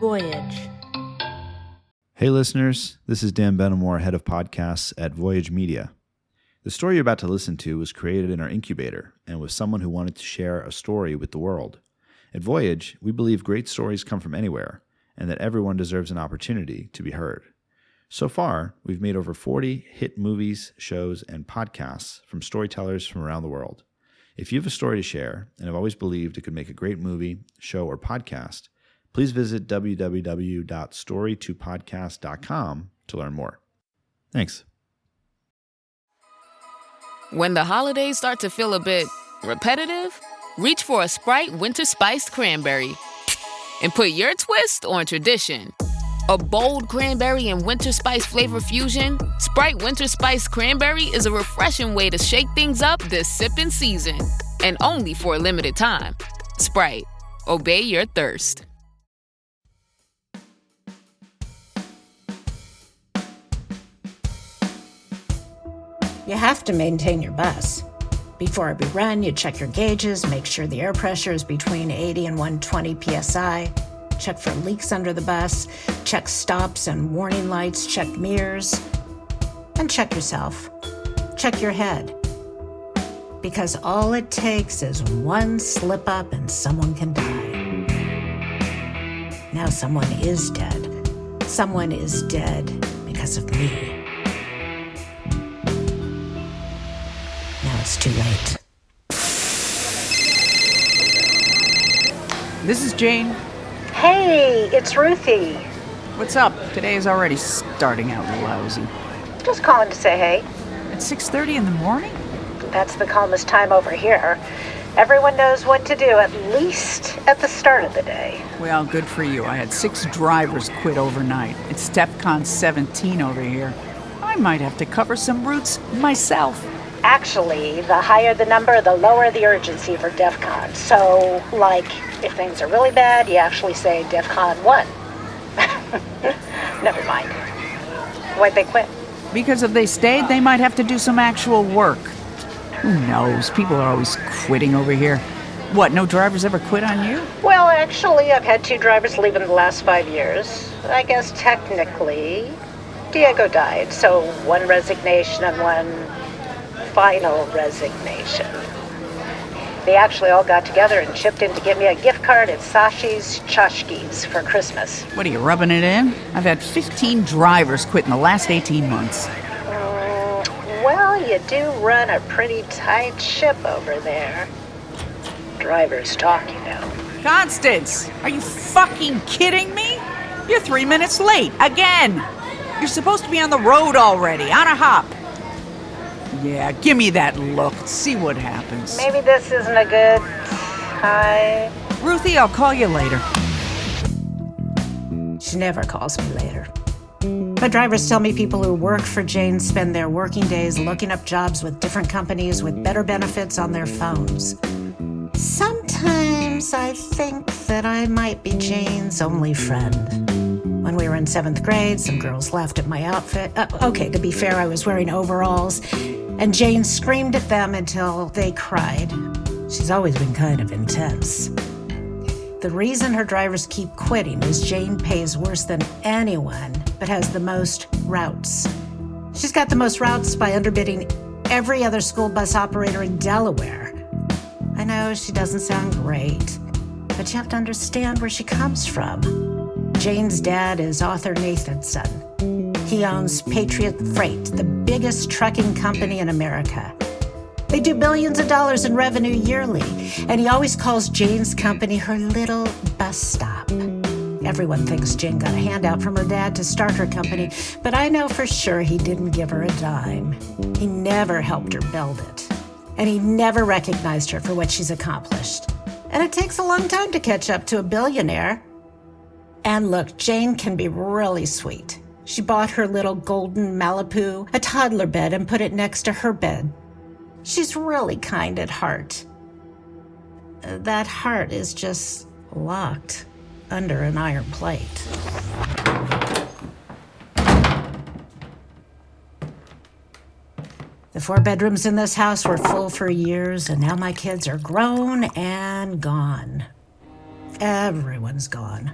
Voyage. Hey listeners, this is Dan Benamore, head of podcasts at Voyage Media. The story you're about to listen to was created in our incubator and was someone who wanted to share a story with the world. At Voyage, we believe great stories come from anywhere and that everyone deserves an opportunity to be heard. So far, we've made over 40 hit movies, shows, and podcasts from storytellers from around the world. If you have a story to share and have always believed it could make a great movie, show, or podcast, please visit www.story2podcast.com to learn more. Thanks. When the holidays start to feel a bit repetitive, reach for a Sprite Winter Spiced Cranberry and put your twist on tradition. A bold cranberry and winter spice flavor fusion, Sprite Winter Spiced Cranberry is a refreshing way to shake things up this sipping season. And only for a limited time. Sprite. Obey your thirst. You have to maintain your bus. Before every run, you check your gauges, make sure the air pressure is between 80 and 120 psi, check for leaks under the bus, check stops and warning lights, check mirrors, and check yourself. Check your head. Because all it takes is one slip up and someone can die. Now someone is dead. Someone is dead because of me. Now it's too late. This is Jane. Hey, it's Ruthie. What's up? Today is already starting out lousy. Just calling to say hey. At 6:30 in the morning? That's the calmest time over here. Everyone knows what to do, at least at the start of the day. Well, good for you. I had 6 drivers quit overnight. It's DEFCON 17 over here. I might have to cover some routes myself. Actually, the higher the number, the lower the urgency for DEFCON. So, like, if things are really bad, you actually say DEFCON 1. Never mind. Why'd they quit? Because if they stayed, they might have to do some actual work. Who knows? People are always quitting over here. What, no drivers ever quit on you? Well, actually, I've had 2 drivers leave in the last 5 years. I guess technically, Diego died, so 1 resignation and 1 final resignation. They actually all got together and chipped in to give me a gift card at Sashi's Tchotchkes for Christmas. What, are you rubbing it in? I've had 15 drivers quit in the last 18 months. Well, you do run a pretty tight ship over there. Drivers talk, you know. Constance, are you fucking kidding me? You're 3 minutes late, again. You're supposed to be on the road already, on a hop. Yeah, give me that look. See what happens. Maybe this isn't a good time. Ruthie, I'll call you later. She never calls me later. My drivers tell me people who work for Jane spend their working days looking up jobs with different companies with better benefits on their phones. Sometimes I think that I might be Jane's only friend. When we were in 7th grade, some girls laughed at my outfit. Okay, to be fair, I was wearing overalls, and Jane screamed at them until they cried. She's always been kind of intense. The reason her drivers keep quitting is Jane pays worse than anyone, but has the most routes. She's got the most routes by underbidding every other school bus operator in Delaware. I know she doesn't sound great, but you have to understand where she comes from. Jane's dad is Arthur Nathanson. He owns Patriot Freight, the biggest trucking company in America. They do billions of dollars in revenue yearly, and he always calls Jane's company her little bus stop. Everyone thinks Jane got a handout from her dad to start her company, but I know for sure he didn't give her a dime. He never helped her build it, and he never recognized her for what she's accomplished. And it takes a long time to catch up to a billionaire. And look, Jane can be really sweet. She bought her little golden Malibu, a toddler bed, and put it next to her bed. She's really kind at heart. That heart is just locked under an iron plate. The 4 bedrooms in this house were full for years, and now my kids are grown and gone. Everyone's gone.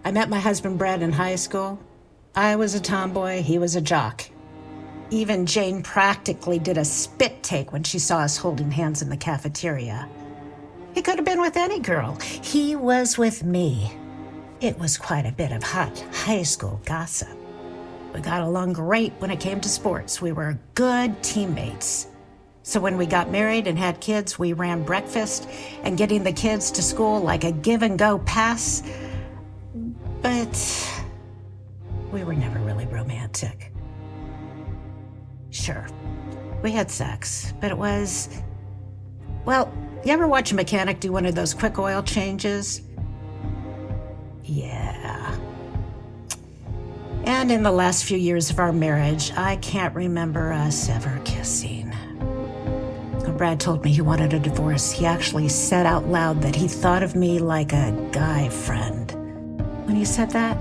I met my husband Brad in high school. I was a tomboy, he was a jock. Even Jane practically did a spit take when she saw us holding hands in the cafeteria. He could have been with any girl. He was with me. It was quite a bit of hot high school gossip. We got along great when it came to sports. We were good teammates. So when we got married and had kids, we ran breakfast and getting the kids to school like a give-and-go pass. But we were never really romantic. Sure, we had sex, but it was... Well, you ever watch a mechanic do one of those quick oil changes? Yeah. And in the last few years of our marriage, I can't remember us ever kissing. When Brad told me he wanted a divorce, he actually said out loud that he thought of me like a guy friend. When he said that,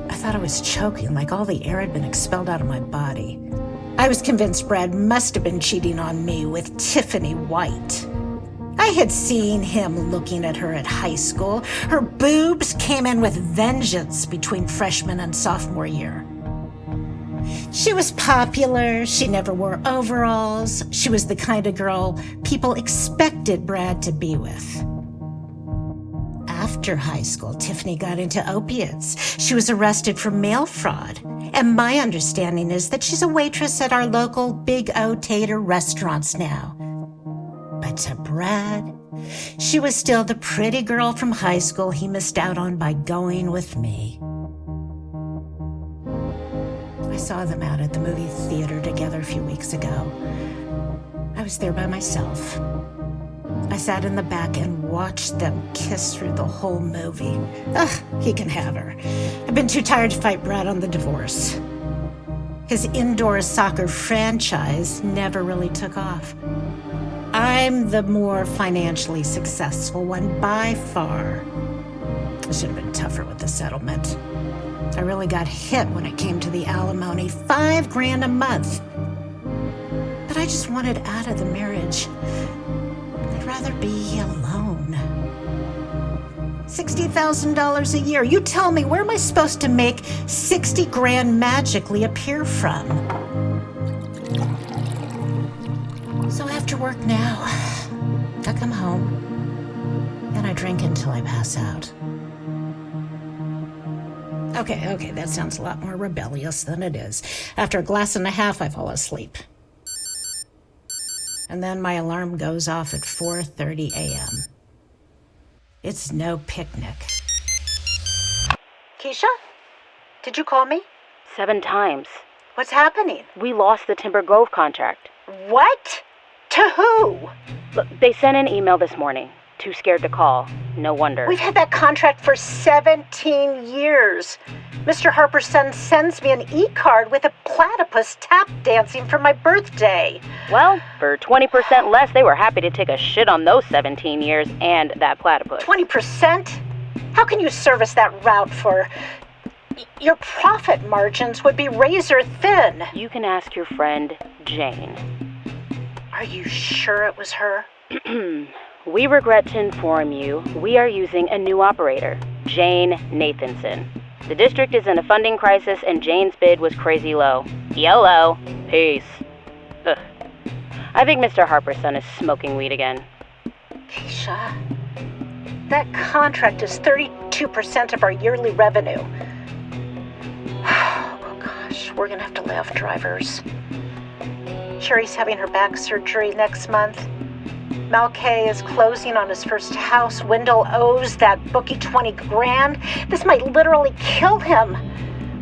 I thought I was choking, like all the air had been expelled out of my body. I was convinced Brad must have been cheating on me with Tiffany White. I had seen him looking at her at high school. Her boobs came in with vengeance between freshman and sophomore year. She was popular. She never wore overalls. She was the kind of girl people expected Brad to be with. After high school, Tiffany got into opiates. She was arrested for mail fraud. And my understanding is that she's a waitress at our local Big O Tater restaurants now. But to Brad, she was still the pretty girl from high school he missed out on by going with me. I saw them out at the movie theater together a few weeks ago. I was there by myself. I sat in the back and watched them kiss through the whole movie. Ugh, he can have her. I've been too tired to fight Brad on the divorce. His indoor soccer franchise never really took off. I'm the more financially successful one by far. I should have been tougher with the settlement. I really got hit when it came to the alimony, $5,000 a month. But I just wanted out of the marriage. I'd rather be alone. $60,000 a year. You tell me, where am I supposed to make $60,000 magically appear from? So after work now, I come home and I drink until I pass out. Okay, that sounds a lot more rebellious than it is. After a glass and a half, I fall asleep. And then my alarm goes off at 4:30 a.m. It's no picnic. Keisha? Did you call me? 7 times. What's happening? We lost the Timber Grove contract. What? To who? Look, they sent an email this morning. Too scared to call. No wonder. We've had that contract for 17 years. Mr. Harper's son sends me an e-card with a platypus tap dancing for my birthday. Well, for 20% less, they were happy to take a shit on those 17 years and that platypus. 20%? How can you service that route for... Your profit margins would be razor thin. You can ask your friend, Jane. Are you sure it was her? We regret to inform you, we are using a new operator, Jane Nathanson. The district is in a funding crisis and Jane's bid was crazy low. YOLO. Peace. Ugh. I think Mr. Harper's son is smoking weed again. Keisha, that contract is 32% of our yearly revenue. Oh gosh, we're gonna have to lay off drivers. Sherry's having her back surgery next month. Malkay is closing on his first house. Wendell owes that bookie $20,000. This might literally kill him.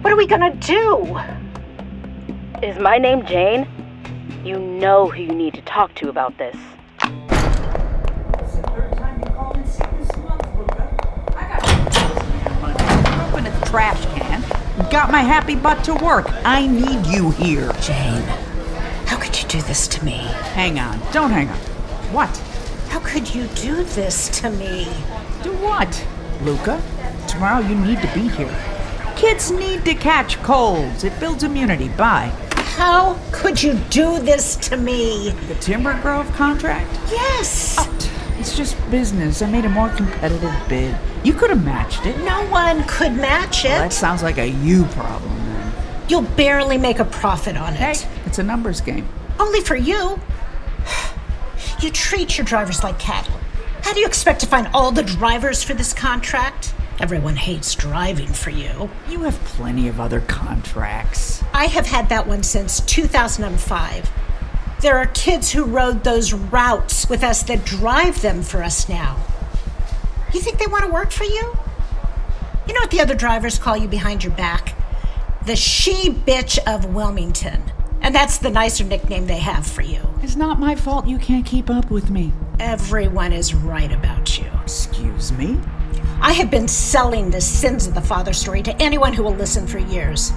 What are we gonna do? Is my name Jane? You know who you need to talk to about this. It's the third time you called in sick this month, Luca. I got open a trash can. Got my happy butt to work. I need you here. Jane, how could you do this to me? Hang on. Don't hang on. What? How could you do this to me? Do what? Luca, tomorrow you need to be here. Kids need to catch colds. It builds immunity. Bye. How could you do this to me? The Timber Grove contract? Yes. It's just business. I made a more competitive bid. You could have matched it. No one could match it. Well, that sounds like a you problem, then. You'll barely make a profit on it. Hey, it's a numbers game. Only for you. You treat your drivers like cattle. How do you expect to find all the drivers for this contract? Everyone hates driving for you. You have plenty of other contracts. I have had that one since 2005. There are kids who rode those routes with us that drive them for us now. You think they want to work for you? You know what the other drivers call you behind your back? The she-bitch of Wilmington. And that's the nicer nickname they have for you. It's not my fault you can't keep up with me. Everyone is right about you. Excuse me? I have been selling the sins of the father story to anyone who will listen for years.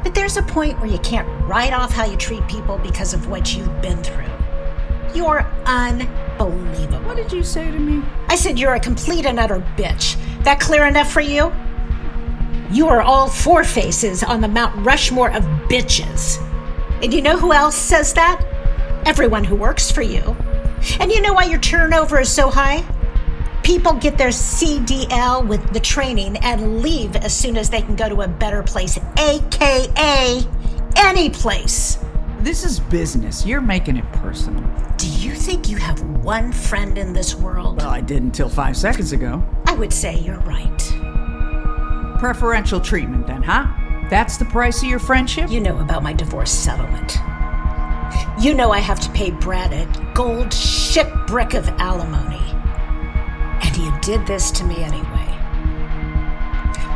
But there's a point where you can't write off how you treat people because of what you've been through. You're unbelievable. What did you say to me? I said you're a complete and utter bitch. That clear enough for you? You are all four faces on the Mount Rushmore of bitches. And you know who else says that? Everyone who works for you. And you know why your turnover is so high? People get their CDL with the training and leave as soon as they can go to a better place, AKA any place. This is business. You're making it personal. Do you think you have one friend in this world? Well, I did until 5 seconds ago. I would say you're right. Preferential treatment then, huh? That's the price of your friendship? You know about my divorce settlement. You know I have to pay Brad a gold shipbrick of alimony. And you did this to me anyway.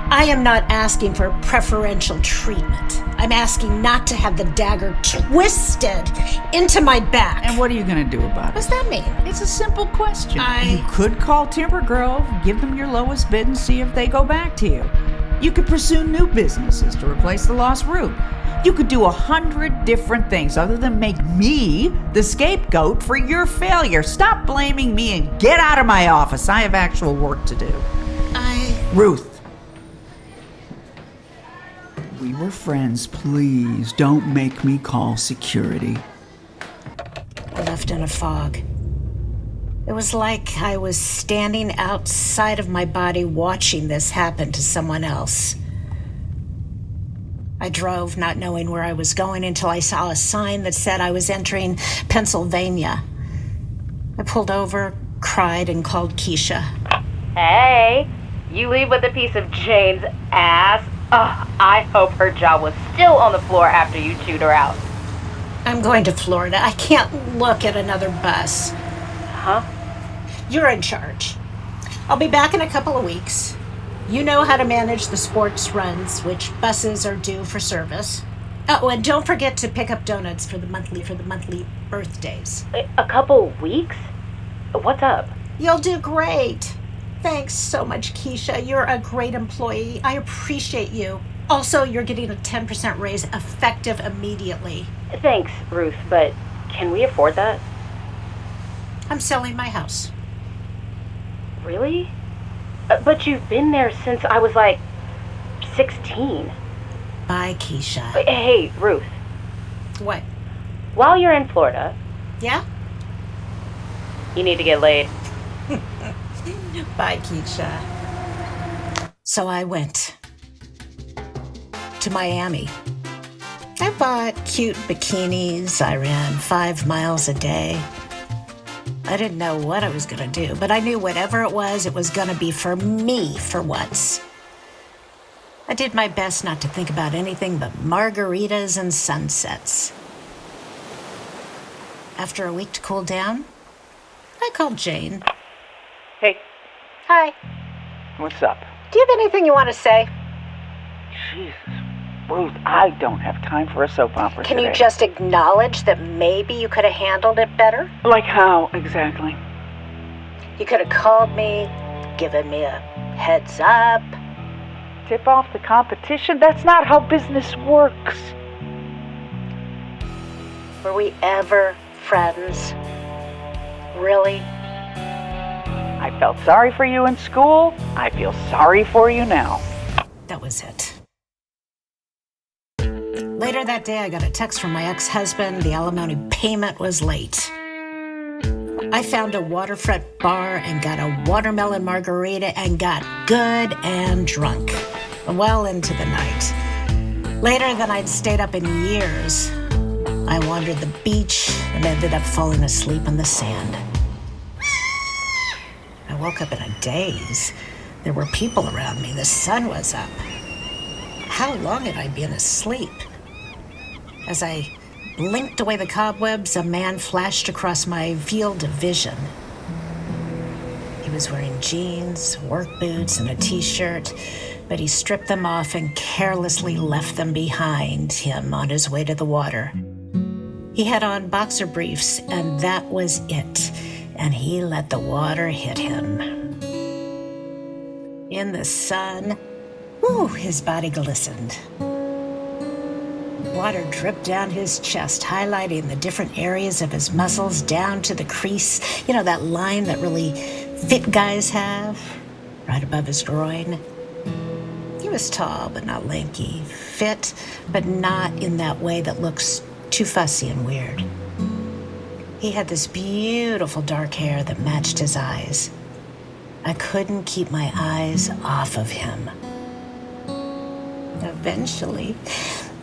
I am not asking for preferential treatment. I'm asking not to have the dagger twisted into my back. And what are you going to do about it? What's that mean? It's a simple question. You could call Timber Grove, give them your lowest bid, and see if they go back to you. You could pursue new businesses to replace the lost route. You could do 100 different things other than make me the scapegoat for your failure. Stop blaming me and get out of my office. I have actual work to do. Ruth. We were friends. Please don't make me call security. Left in a fog. It was like I was standing outside of my body watching this happen to someone else. I drove, not knowing where I was going, until I saw a sign that said I was entering Pennsylvania. I pulled over, cried, and called Keisha. Hey, you leave with a piece of Jane's ass. Ugh, I hope her jaw was still on the floor after you chewed her out. I'm going to Florida. I can't look at another bus. Huh? You're in charge. I'll be back in a couple of weeks. You know how to manage the sports runs, which buses are due for service. Oh, and don't forget to pick up donuts for the monthly birthdays. A couple weeks? What's up? You'll do great. Thanks so much, Keisha. You're a great employee. I appreciate you. Also, you're getting a 10% raise effective immediately. Thanks, Ruth, but can we afford that? I'm selling my house. Really? But you've been there since I was like 16. Bye, Keisha. Hey, Ruth. What? While you're in Florida, Yeah? you need to get laid. Bye, Keisha. So I went to Miami. I bought cute bikinis. I ran 5 miles a day. I didn't know what I was going to do, but I knew whatever it was going to be for me for once. I did my best not to think about anything but margaritas and sunsets. After a week to cool down, I called Jane. Hey, Hi. what's up? Do you have anything you want to say? Jesus. Ruth, I don't have time for a soap opera Can today. you just acknowledge that maybe you could have handled it better? Like how, exactly? You could have called me, given me a heads up. Tip off the competition? That's not how business works. Were we ever friends? Really? I felt sorry for you in school. I feel sorry for you now. That was it. Later that day, I got a text from my ex-husband. The alimony payment was late. I found a waterfront bar and got a watermelon margarita and got good and drunk. Well into the night. Later than I'd stayed up in years, I wandered the beach and ended up falling asleep on the sand. I woke up in a daze. There were people around me. The sun was up. How long had I been asleep? As I blinked away the cobwebs, a man flashed across my field of vision. He was wearing jeans, work boots, and a t-shirt, but he stripped them off and carelessly left them behind him on his way to the water. He had on boxer briefs, and that was it, and he let the water hit him. In the sun, his body glistened. Water dripped down his chest, highlighting the different areas of his muscles down to the crease. You know, that line that really fit guys have, right above his groin. He was tall but not lanky, fit but not in that way that looks too fussy and weird. He had this beautiful dark hair that matched his eyes. I couldn't keep my eyes off of him. Eventually,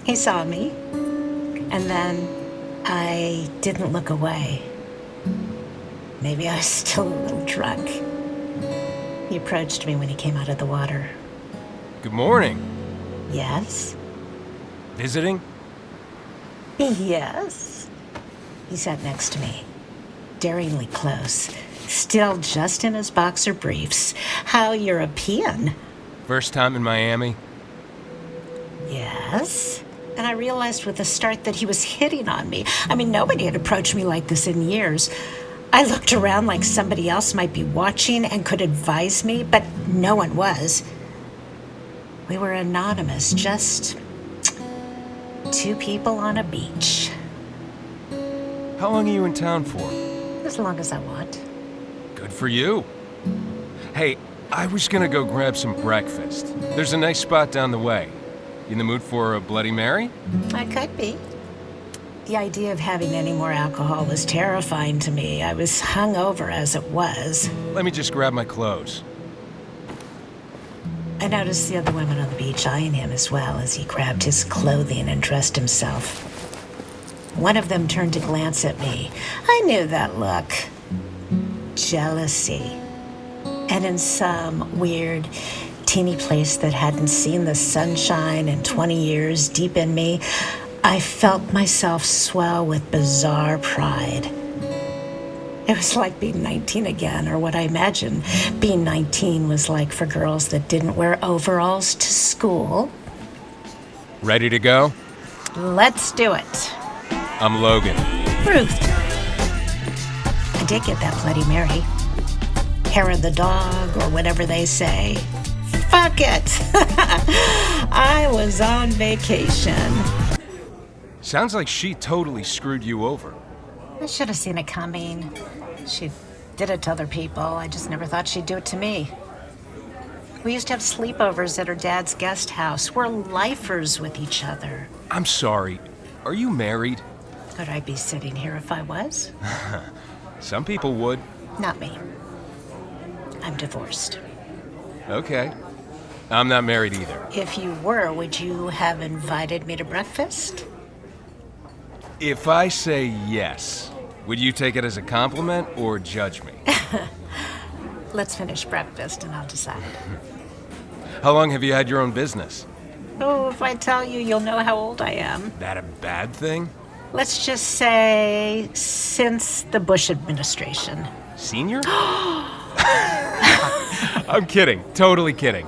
he saw me, and then I didn't look away. Maybe I was still a little drunk. He approached me when he came out of the water. Good morning. Yes? Visiting? Yes. He sat next to me, daringly close, still just in his boxer briefs. How European. First time in Miami? Yes. And I realized with a start that he was hitting on me. I mean, nobody had approached me like this in years. I looked around like somebody else might be watching and could advise me, but no one was. We were anonymous, just two people on a beach. How long are you in town for? As long as I want. Good for you. Hey, I was gonna go grab some breakfast. There's a nice spot down the way. You in the mood for a Bloody Mary? I could be. The idea of having any more alcohol was terrifying to me. I was hungover as it was. Let me just grab my clothes. I noticed the other women on the beach eyeing him as well as he grabbed his clothing and dressed himself. One of them turned to glance at me. I knew that look. Jealousy. And in some weird, teeny place that hadn't seen the sunshine in 20 years deep in me, I felt myself swell with bizarre pride. It was like being 19 again, or what I imagine being 19 was like for girls that didn't wear overalls to school. Ready to go? Let's do it. I'm Logan. Ruth. I did get that Bloody Mary. Hair of the dog, or whatever they say. Fuck it. I was on vacation. Sounds like she totally screwed you over. I should have seen it coming. She did it to other people. I just never thought she'd do it to me. We used to have sleepovers at her dad's guest house. We're lifers with each other. I'm sorry. Are you married? Could I be sitting here if I was? Some people would. Not me. I'm divorced. Okay. I'm not married either. If you were, would you have invited me to breakfast? If I say yes, would you take it as a compliment or judge me? Let's finish breakfast and I'll decide. How long have you had your own business? Oh, if I tell you, you'll know how old I am. That a bad thing? Let's just say since the Bush administration. Senior? I'm kidding. Totally kidding.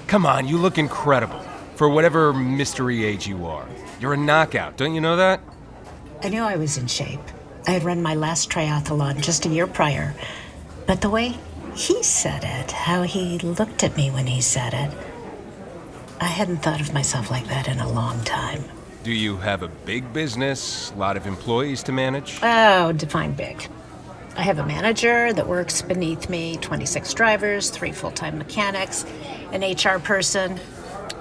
Come on, you look incredible. For whatever mystery age you are. You're a knockout, don't you know that? I knew I was in shape. I had run my last triathlon just a year prior. But the way he said it, how he looked at me when he said it, I hadn't thought of myself like that in a long time. Do you have a big business, a lot of employees to manage? Oh, define big. I have a manager that works beneath me, 26 drivers, 3 full-time mechanics, an HR person,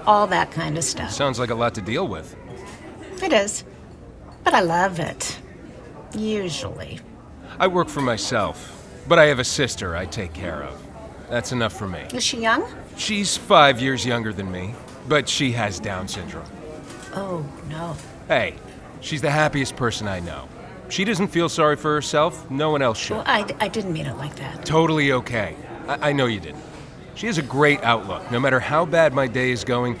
all that kind of stuff. Sounds like a lot to deal with. It is, but I love it. Usually. I work for myself, but I have a sister I take care of. That's enough for me. Is she young? She's 5 years younger than me, but she has Down syndrome. Oh, no. Hey, she's the happiest person I know. She doesn't feel sorry for herself. No one else should. Well, I didn't mean it like that. Totally okay. I know you didn't. She has a great outlook. No matter how bad my day is going,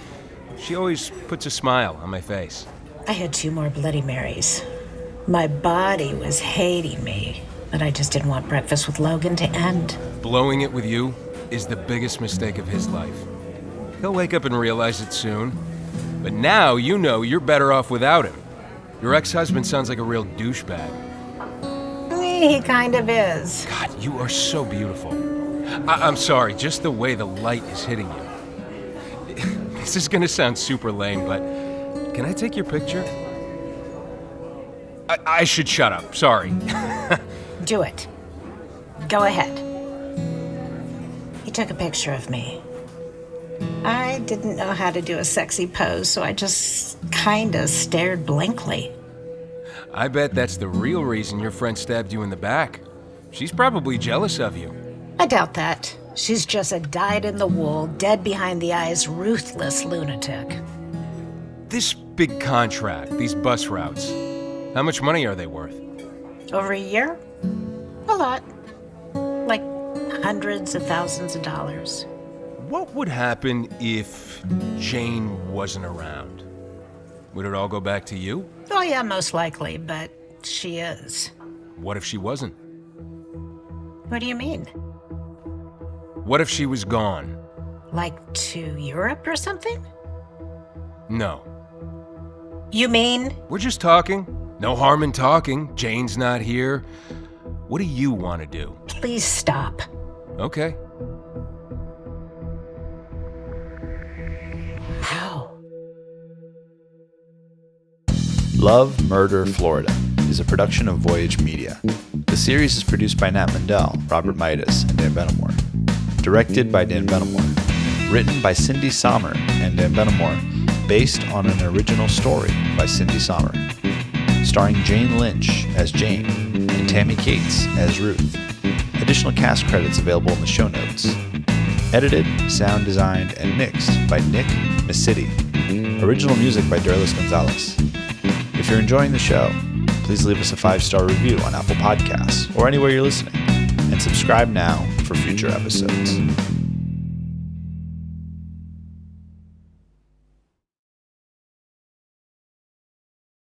she always puts a smile on my face. I had 2 more Bloody Marys. My body was hating me, but I just didn't want breakfast with Logan to end. Blowing it with you is the biggest mistake of his life. He'll wake up and realize it soon. But now you know you're better off without him. Your ex-husband sounds like a real douchebag. He kind of is. God, you are so beautiful. I'm sorry, just the way the light is hitting you. This is gonna sound super lame, but can I take your picture? I should shut up, sorry. Do it. Go ahead. He took a picture of me. I didn't know how to do a sexy pose, so I just kinda stared blankly. I bet that's the real reason your friend stabbed you in the back. She's probably jealous of you. I doubt that. She's just a dyed-in-the-wool, dead-behind-the-eyes, ruthless lunatic. This big contract, these bus routes, how much money are they worth? Over a year? A lot. Like hundreds of thousands of dollars. What would happen if Jane wasn't around? Would it all go back to you? Oh yeah, most likely, but she is. What if she wasn't? What do you mean? What if she was gone? Like to Europe or something? No. You mean? We're just talking. No harm in talking. Jane's not here. What do you want to do? Please stop. Okay. How? Love, Murder, Florida is a production of Voyage Media. The series is produced by Nat Mendel, Robert Midas, and Dan Benamor. Directed by Dan Benamor. Written by Cindy Sommer and Dan Benamor, based on an original story by Cindy Sommer. Starring Jane Lynch as Jane and Tammy Cates as Ruth. Additional cast credits available in the show notes. Edited, sound designed, and mixed by Nick Masidi. Original music by Derlis Gonzalez. If you're enjoying the show, please leave us a 5-star review on Apple Podcasts or anywhere you're listening, and subscribe now for future episodes.